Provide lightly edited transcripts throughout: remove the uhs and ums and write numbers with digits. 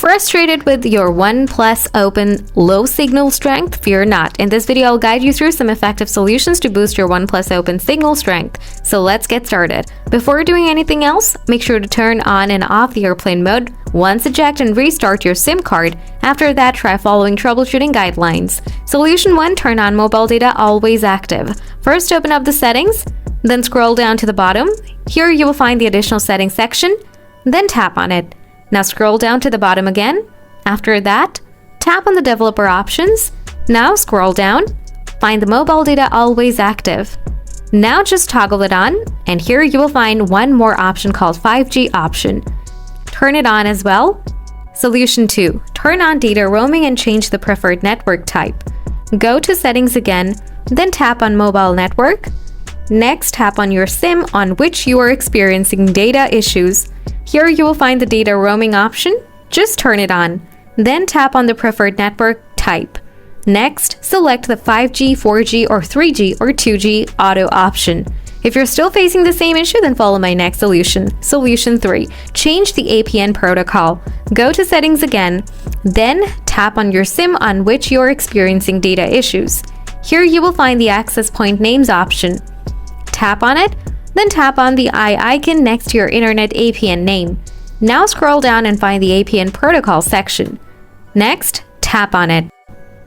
Frustrated with your OnePlus Open low signal strength? Fear not. In this video, I'll guide you through some effective solutions to boost your OnePlus Open signal strength. So let's get started. Before doing anything else, make sure to turn on and off the airplane mode. Once eject and restart your SIM card. After that, try following troubleshooting guidelines. Solution 1. Turn on mobile data always active. First, open up the settings, then scroll down to the bottom. Here you will find the additional settings section, then tap on it. Now scroll down to the bottom again. After that, tap on the developer options. Now scroll down, find the mobile data always active. Now just toggle it on, and here you will find one more option called 5G option. Turn it on as well. Solution 2. Turn on data roaming and change the preferred network type. Go to settings again, then tap on mobile network. Next, tap on your SIM on which you are experiencing data issues. Here you will find the data roaming option. Just turn it on. Then tap on the preferred network type. Next, select the 5G, 4G, or 3G or 2G auto option. If you're still facing the same issue, then follow my next solution. Solution 3. Change the APN protocol. Go to settings again, then tap on your SIM on which you're experiencing data issues. Here you will find the access point names option. Tap on it, then tap on the eye icon next to your internet APN name. Now scroll down and find the APN protocol section. Next, tap on it.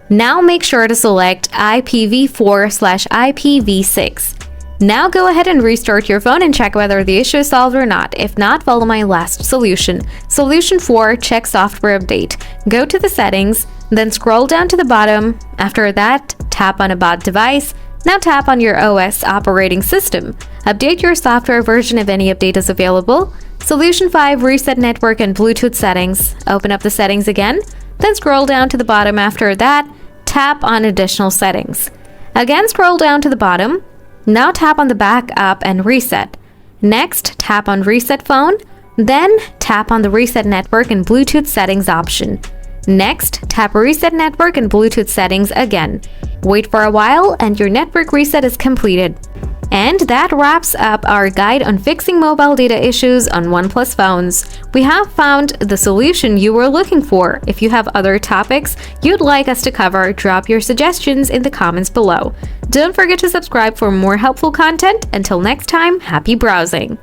Now make sure to select IPv4/IPv6. Now go ahead and restart your phone and check whether the issue is solved or not. If not, follow my last solution. Solution 4. Check software update. Go to the settings, then scroll down to the bottom. After that, tap on About Device. Now tap on your OS operating system. Update your software version if any update is available. Solution 5. Reset network and Bluetooth settings. Open up the settings again, then scroll down to the bottom. After that, tap on additional settings. Again, scroll down to the bottom. Now tap on the backup and reset. Next, tap on reset phone, then tap on the reset network and Bluetooth settings option. Next, tap reset network and Bluetooth settings again. Wait for a while and your network reset is completed. And that wraps up our guide on fixing mobile data issues on OnePlus phones. We have found the solution you were looking for. If you have other topics you'd like us to cover, drop your suggestions in the comments below. Don't forget to subscribe for more helpful content. Until next time, happy browsing!